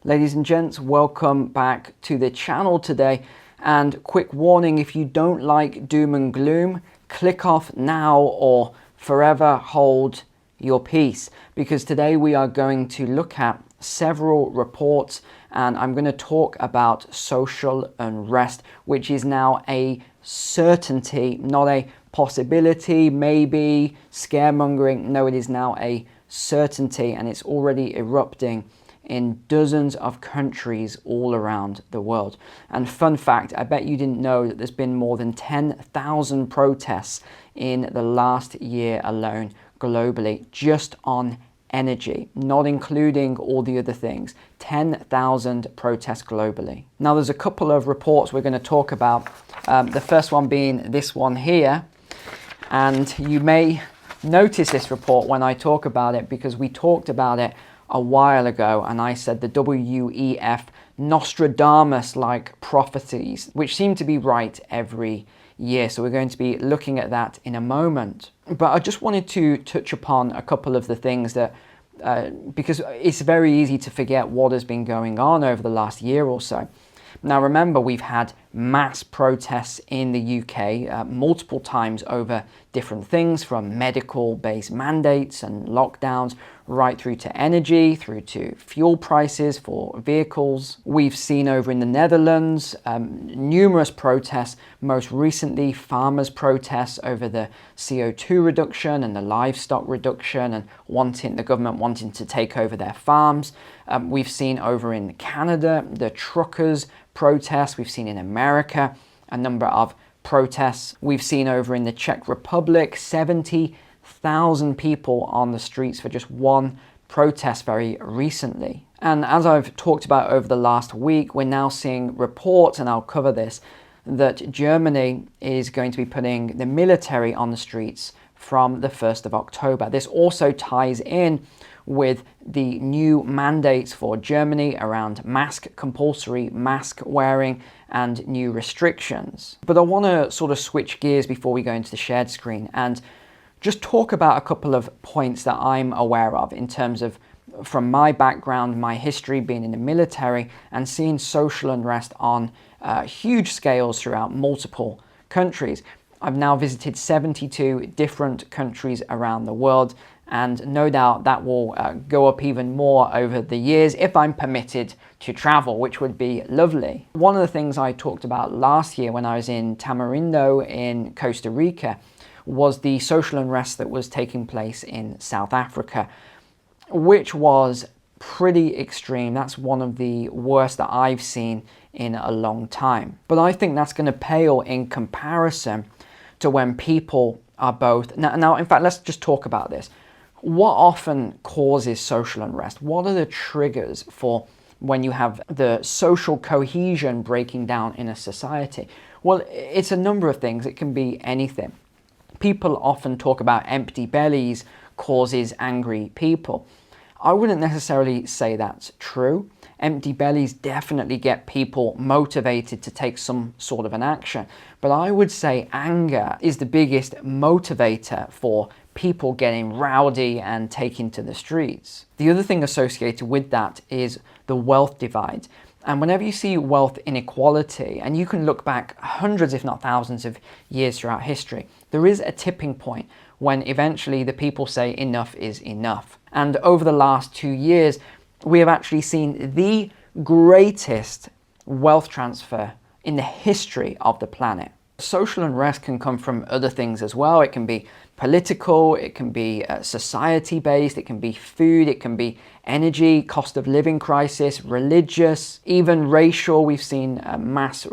Ladies and gents, welcome back to the channel today. And quick warning, if you don't like doom and gloom, click off now or forever hold your peace, because today we are going to look at several reports and I'm going to talk about social unrest, which is now a certainty, not a possibility, maybe, scaremongering. No, it is now a certainty, and it's already erupting in dozens of countries all around the world. And fun fact, I bet you didn't know that there's been more than 10,000 protests in the last year alone globally, just on energy, not including all the other things. 10,000 protests globally. Now there's a couple of reports we're going to talk about. The first one being this one here, and you may notice this report when I talk about it because we talked about it a while ago, and I said the WEF Nostradamus-like prophecies, which seem to be right every year. So we're going to be looking at that in a moment. But I just wanted to touch upon a couple of the things that, because it's very easy to forget what has been going on over the last year or so. Now remember, we've had mass protests in the UK multiple times over different things, from medical-based mandates and lockdowns right through to energy, through to fuel prices for vehicles. We've seen over in the Netherlands numerous protests, most recently farmers' protests over the CO2 reduction and the livestock reduction, and the government wanting to take over their farms. We've seen over in Canada the truckers' protests. We've seen in America a number of protests. We've seen over in the Czech Republic 70,000 people on the streets for just one protest very recently. And as I've talked about over the last week, we're now seeing reports, and I'll cover this, that Germany is going to be putting the military on the streets from the 1st of October. This also ties in with the new mandates for Germany around compulsory mask wearing and new restrictions. But I want to sort of switch gears before we go into the shared screen and just talk about a couple of points that I'm aware of in terms of, from my background, my history being in the military and seeing social unrest on huge scales throughout multiple countries. I've now visited 72 different countries around the world, and no doubt that will go up even more over the years if I'm permitted to travel, which would be lovely. One of the things I talked about last year when I was in Tamarindo in Costa Rica was the social unrest that was taking place in South Africa, which was pretty extreme. That's one of the worst that I've seen in a long time. But I think that's going to pale in comparison to when people are both... Now, in fact, let's just talk about this. What often causes social unrest? What are the triggers for when you have the social cohesion breaking down in a society? Well, it's a number of things. It can be anything. People often talk about empty bellies causes angry people. I wouldn't necessarily say that's true. Empty bellies definitely get people motivated to take some sort of an action. But I would say anger is the biggest motivator for people getting rowdy and taking to the streets. The other thing associated with that is the wealth divide. And whenever you see wealth inequality, and you can look back hundreds if not thousands of years throughout history, there is a tipping point when eventually the people say enough is enough. And over the last 2 years, we have actually seen the greatest wealth transfer in the history of the planet. Social unrest can come from other things as well. It can be political, it can be society-based, it can be food, it can be energy, cost of living crisis, religious, even racial. We've seen mass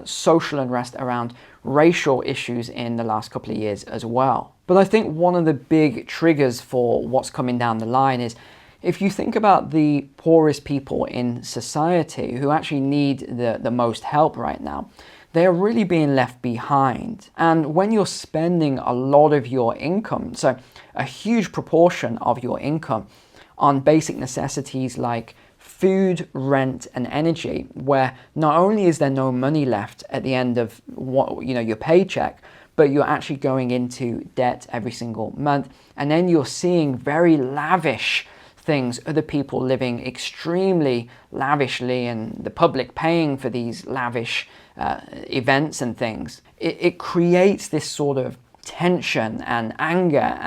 social unrest around racial issues in the last couple of years as well. But I think one of the big triggers for what's coming down the line is, if you think about the poorest people in society who actually need the most help right now, they're really being left behind. And when you're spending a lot of your income, so a huge proportion of your income, on basic necessities like food, rent, and energy, where not only is there no money left at the end of your paycheck, but you're actually going into debt every single month, and then you're seeing very lavish things, other people living extremely lavishly and the public paying for these lavish events and things, it creates this sort of tension and anger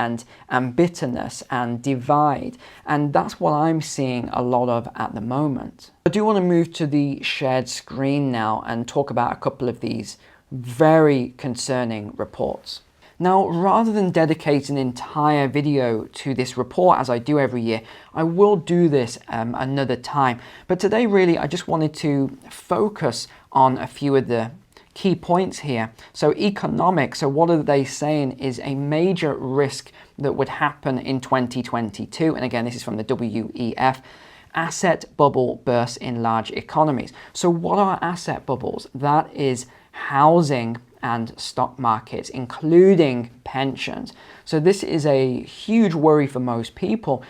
and bitterness and divide, and that's what I'm seeing a lot of at the moment. I do want to move to the shared screen now and talk about a couple of these very concerning reports. Now, rather than dedicate an entire video to this report as I do every year, I will do this another time, but today really I just wanted to focus on a few of the key points here. So economic, so what are they saying is a major risk that would happen in 2022, and again this is from the WEF, asset bubble bursts in large economies. So what are asset bubbles? That is housing and stock markets, including pensions. So this is a huge worry for most people,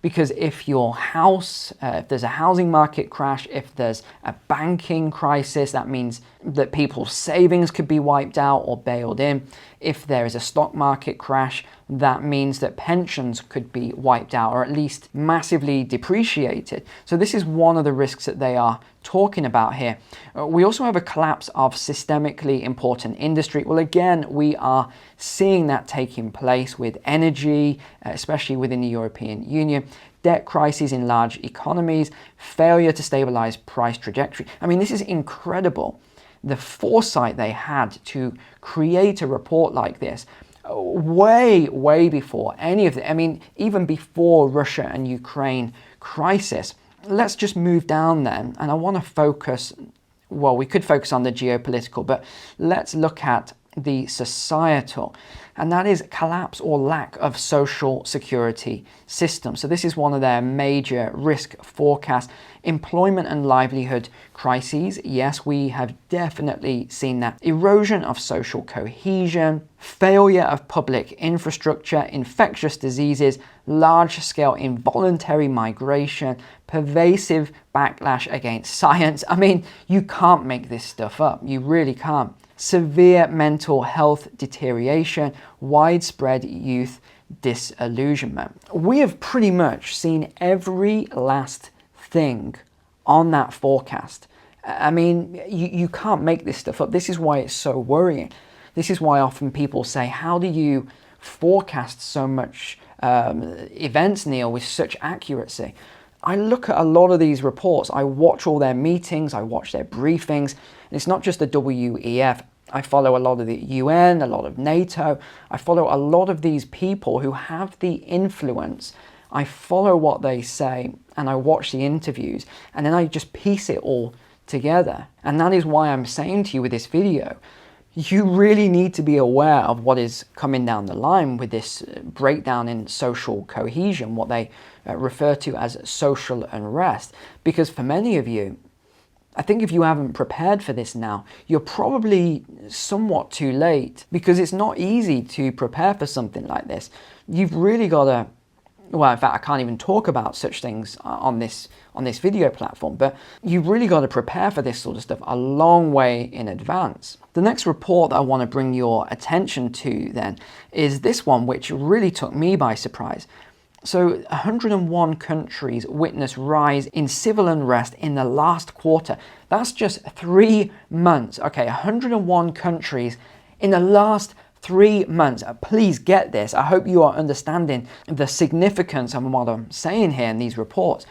because if your house, if there's a housing market crash, if there's a banking crisis, that means that people's savings could be wiped out or bailed in. If there is a stock market crash, that means that pensions could be wiped out or at least massively depreciated. So this is one of the risks that they are talking about here. We also have a collapse of systemically important industry. Well, again, we are seeing that taking place with energy, especially within the European Union, debt crises in large economies, failure to stabilize price trajectory. I mean, this is incredible. The foresight they had to create a report like this way before any of the, I mean, even before Russia and Ukraine crisis. Let's just move down then, and I want to focus, well, we could focus on the geopolitical, but let's look at the societal, and that is collapse or lack of social security system. So this is one of their major risk forecasts. Employment and livelihood crises, yes, we have definitely seen that. Erosion of social cohesion, failure of public infrastructure, infectious diseases, large-scale involuntary migration, pervasive backlash against science. I mean, you can't make this stuff up. You really can't. Severe mental health deterioration, widespread youth disillusionment. We have pretty much seen every last thing on that forecast. I mean, you can't make this stuff up. This is why it's so worrying. This is why often people say, how do you forecast so much events, Neil, with such accuracy? I look at a lot of these reports. I watch all their meetings. I watch their briefings. And it's not just the WEF. I follow a lot of the UN, a lot of NATO. I follow a lot of these people who have the influence. I follow what they say and I watch the interviews, and then I just piece it all together. And that is why I'm saying to you with this video, you really need to be aware of what is coming down the line with this breakdown in social cohesion, what they refer to as social unrest. Because for many of you, I think if you haven't prepared for this now, you're probably somewhat too late, because it's not easy to prepare for something like this. You've really got to, well, in fact, I can't even talk about such things on this video platform, but you've really got to prepare for this sort of stuff a long way in advance. The next report that I want to bring your attention to then is this one, which really took me by surprise. So 101 countries witness rise in civil unrest in the last quarter. That's just 3 months. Okay, 101 countries in the last 3 months. Please get this. I hope you are understanding the significance of what I'm saying here in these reports.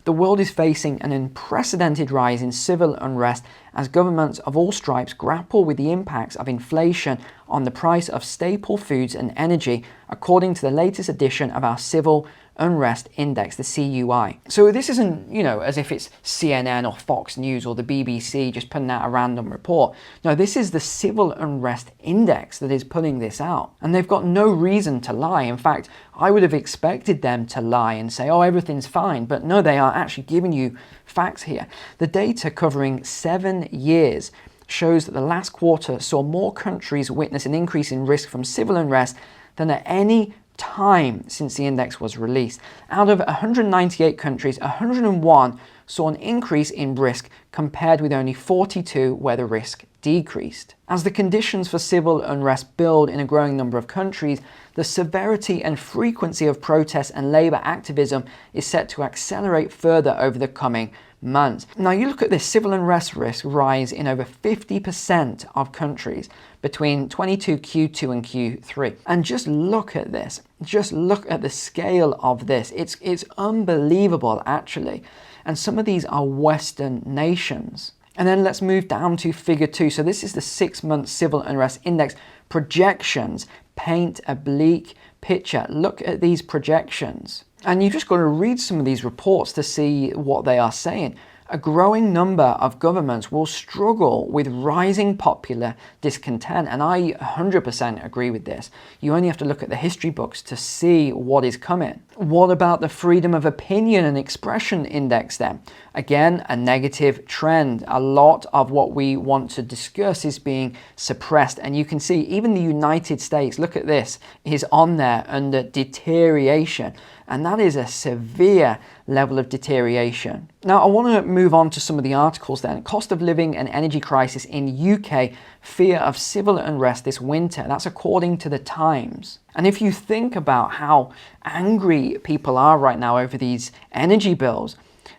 The world is facing an unprecedented rise in civil unrest as governments of all stripes grapple with the impacts of inflation on the price of staple foods and energy, according to the latest edition of our Civil Unrest Index, the CUI. So this isn't, as if it's CNN or Fox News or the BBC just putting out a random report. No, this is the Civil Unrest Index that is putting this out. And they've got no reason to lie. In fact, I would have expected them to lie and say, oh, everything's fine. But no, they are actually giving you facts here. The data covering 7 years shows that the last quarter saw more countries witness an increase in risk from civil unrest than at any time since the index was released. Out of 198 countries, 101 saw an increase in risk compared with only 42 where the risk decreased. As the conditions for civil unrest build in a growing number of countries, the severity and frequency of protests and labour activism is set to accelerate further over the coming months. Now you look at this civil unrest risk rise in over 50% of countries between 22 Q2 and Q3. And just look at this. Just look at the scale of this. It's unbelievable actually. And some of these are Western nations. And then let's move down to figure 2. So this is the 6-month civil unrest index projections. Paint a bleak picture. Look at these projections. And you've just got to read some of these reports to see what they are saying. A growing number of governments will struggle with rising popular discontent, and I 100% agree with this. You only have to look at the history books to see what is coming. What about the freedom of opinion and expression index then? Again, a negative trend. A lot of what we want to discuss is being suppressed, and you can see even the United States, look at this, is on there under deterioration. And that is a severe level of deterioration. Now, I want to move on to some of the articles then. Cost of living and energy crisis in UK, fear of civil unrest this winter. That's according to the Times. And if you think about how angry people are right now over these energy bills,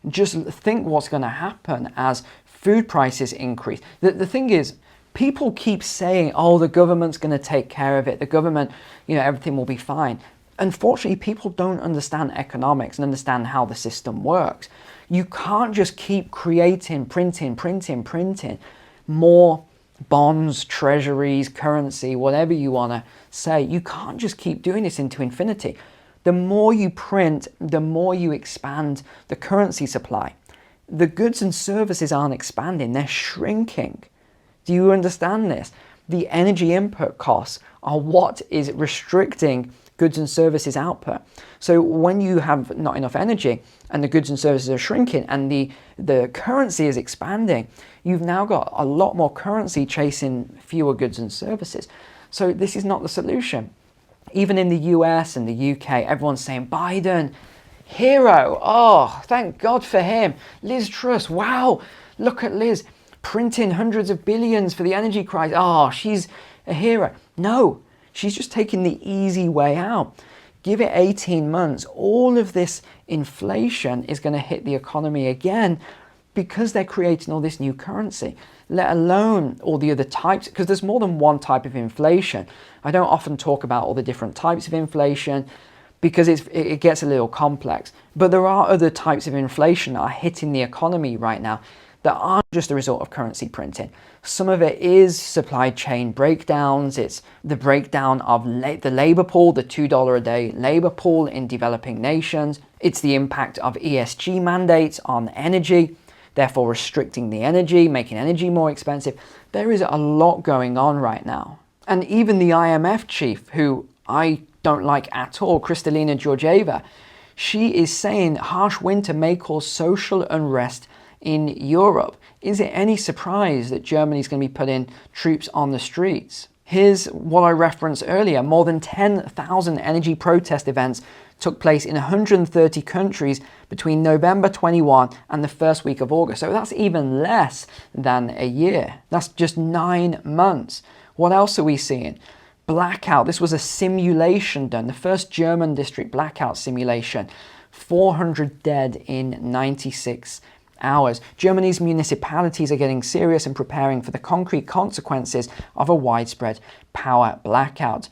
just think what's going to happen as food prices increase. The thing is, people keep saying, oh, the government's going to take care of it. The government, everything will be fine. Unfortunately, people don't understand economics and understand how the system works. You can't just keep printing more bonds, treasuries, currency, whatever you want to say. You can't just keep doing this into infinity. The more you print, the more you expand the currency supply. The goods and services aren't expanding, they're shrinking. Do you understand this? The energy input costs are what is restricting goods and services output. So when you have not enough energy and the goods and services are shrinking and the currency is expanding, you've now got a lot more currency chasing fewer goods and services. So this is not the solution. Even in the US and the UK, everyone's saying, Biden, hero. Oh, thank God for him. Liz Truss, wow, look at Liz printing hundreds of billions for the energy crisis. Oh, she's a hero. No. She's just taking the easy way out. Give it 18 months. All of this inflation is going to hit the economy again because they're creating all this new currency, let alone all the other types, because there's more than one type of inflation. I don't often talk about all the different types of inflation because it gets a little complex. But there are other types of inflation that are hitting the economy right now that aren't just a result of currency printing. Some of it is supply chain breakdowns. It's the breakdown of the labor pool, the $2 a day labor pool in developing nations. It's the impact of ESG mandates on energy, therefore restricting the energy, making energy more expensive. There is a lot going on right now. And even the IMF chief, who I don't like at all, Kristalina Georgieva, she is saying harsh winter may cause social unrest in Europe. Is it any surprise that Germany is going to be putting troops on the streets? Here's what I referenced earlier. More than 10,000 energy protest events took place in 130 countries between November 21 and the first week of August. So that's even less than a year. That's just 9 months. What else are we seeing? Blackout. This was a simulation done. The first German district blackout simulation. 400 dead in 96 hours. Germany's municipalities are getting serious and preparing for the concrete consequences of a widespread power blackout.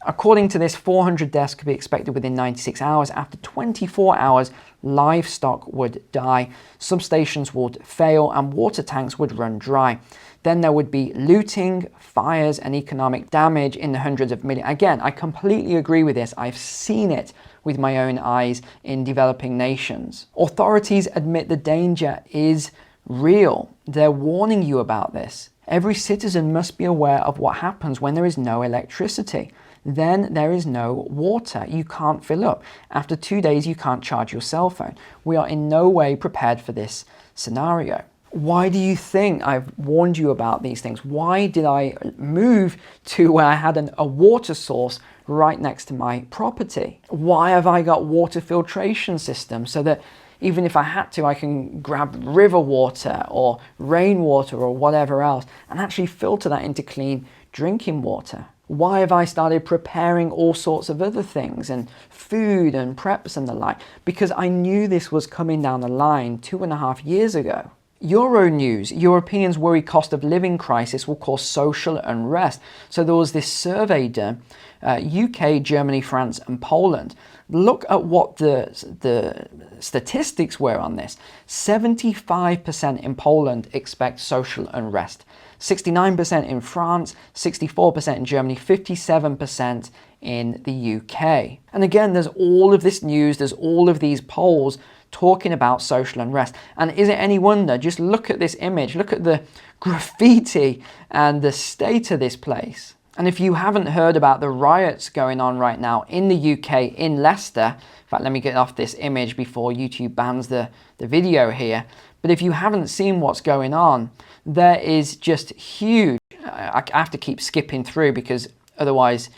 According to this, 400 deaths could be expected within 96 hours. After 24 hours, livestock would die, substations would fail, and water tanks would run dry. Then there would be looting, fires, and economic damage in the hundreds of millions. Again, I completely agree with this. I've seen it with my own eyes in developing nations. Authorities admit the danger is real. They're warning you about this. Every citizen must be aware of what happens when there is no electricity. Then there is no water. You can't fill up. After 2 days, you can't charge your cell phone. We are in no way prepared for this scenario. Why do you think I've warned you about these things? Why did I move to where I had a water source right next to my property? Why have I got water filtration systems so that Even if I had to, I can grab river water or rainwater or whatever else and actually filter that into clean drinking water. Why have I started preparing all sorts of other things and food and preps and the like? Because I knew this was coming down the line 2.5 years ago. Euro news, Europeans worry cost of living crisis will cause social unrest. So there was this survey done, UK, Germany, France and Poland. Look at what the statistics were on this. 75% in Poland expect social unrest. 69% in France, 64% in Germany, 57% in the UK. And again, there's all of this news, there's all of these polls talking about social unrest. And is it any wonder? Just look at this image, look at the graffiti and the state of this place. And if you haven't heard about the riots going on right now in the UK, in Leicester, in fact, let me get off this image before YouTube bans the video here. But if you haven't seen what's going on, there is just huge, I have to keep skipping through because otherwise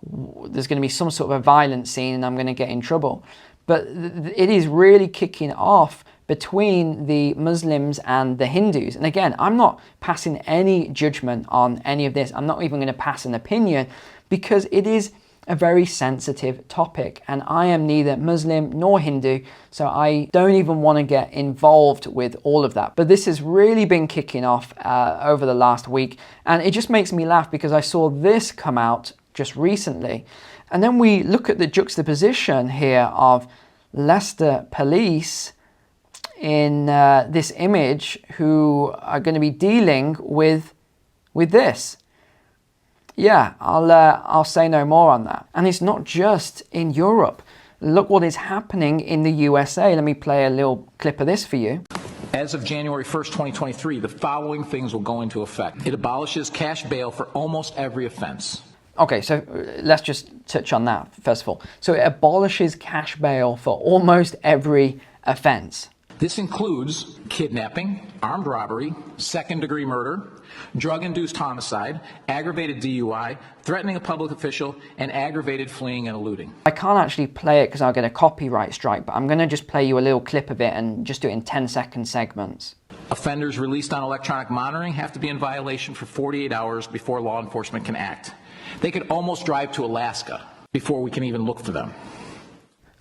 there's going to be some sort of a violent scene and I'm going to get in trouble. But it is really kicking off between the Muslims and the Hindus. And again, I'm not passing any judgment on any of this. I'm not even going to pass an opinion because it is a very sensitive topic. And I am neither Muslim nor Hindu, so I don't even want to get involved with all of that. But this has really been kicking off over the last week. And it just makes me laugh because I saw this come out just recently. And then we look at the juxtaposition here of Leicester police in this image who are going to be dealing with this. Yeah, I'll say no more on that. And it's not just in Europe. Look what is happening in the USA. Let me play a little clip of this for you. As of January 1st, 2023, the following things will go into effect. It abolishes cash bail for almost every offense. Okay, so let's just touch on that first of all. So it abolishes cash bail for almost every offense. This includes kidnapping, armed robbery, second-degree murder, drug-induced homicide, aggravated DUI, threatening a public official, and aggravated fleeing and eluding. I can't actually play it because I'll get a copyright strike, but I'm going to just play you a little clip of it and just do it in 10-second segments. Offenders released on electronic monitoring have to be in violation for 48 hours before law enforcement can act. They could almost drive to Alaska before we can even look for them.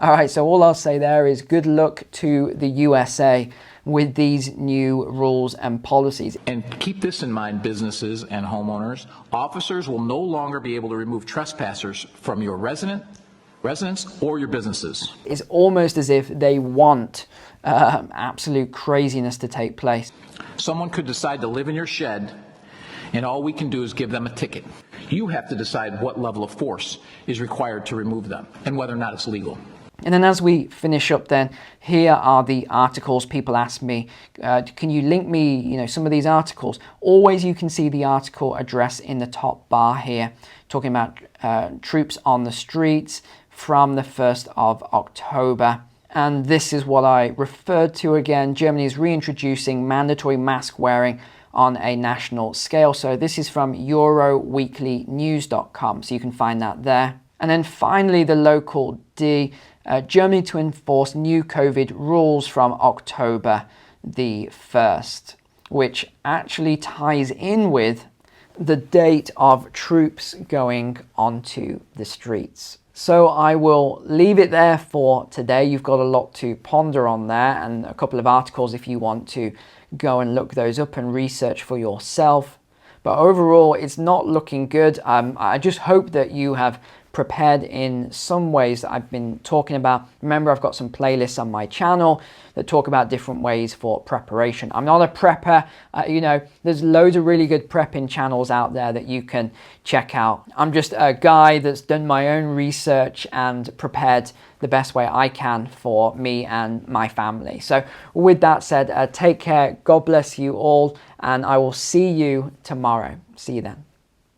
All right, so all I'll say there is good luck to the USA with these new rules and policies. And keep this in mind, businesses and homeowners. Officers will no longer be able to remove trespassers from your residence or your businesses. It's almost as if they want absolute craziness to take place. Someone could decide to live in your shed, and all we can do is give them a ticket. You have to decide what level of force is required to remove them and whether or not it's legal. And then as we finish up then, here are the articles. People ask me, can you link me, some of these articles? Always you can see the article address in the top bar here, talking about troops on the streets from the 1st of October. And this is what I referred to again. Germany is reintroducing mandatory mask wearing on a national scale. So this is from euroweeklynews.com. So you can find that there. And then finally, the local D, Germany to enforce new COVID rules from October the 1st, which actually ties in with the date of troops going onto the streets. So I will leave it there for today. You've got a lot to ponder on there and a couple of articles if you want to go and look those up and research for yourself. But overall, it's not looking good. I just hope that you have prepared in some ways that I've been talking about. Remember, I've got some playlists on my channel that talk about different ways for preparation. I'm not a prepper. There's loads of really good prepping channels out there that you can check out. I'm just a guy that's done my own research and prepared the best way I can for me and my family. So with that said, take care. God bless you all, and I will see you tomorrow. See you then.